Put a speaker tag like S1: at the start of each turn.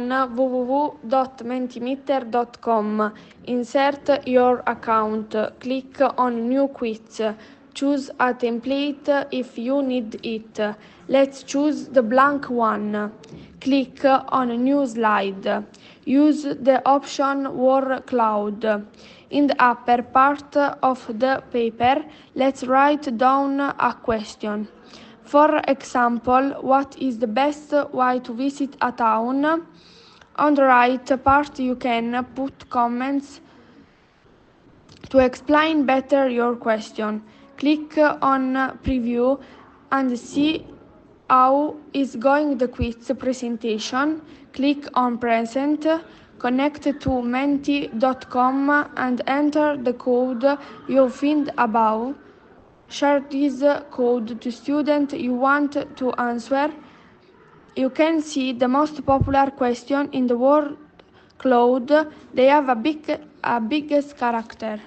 S1: www.mentimeter.com. Insert your account. Click on New Quiz. Choose a template if you need it. Let's choose the blank one. Click on New Slide. Use the option Word Cloud. In the upper part of the paper, let's write down a question. For example, what is the best way to visit a town? On the right part, you can put comments to explain better your question. Click on Preview and see how is going the quiz presentation. Click on Present, connect to menti.com and enter the code you find above. Share this code to students you want to answer. You can see the most popular question in the word cloud. They have a biggest character.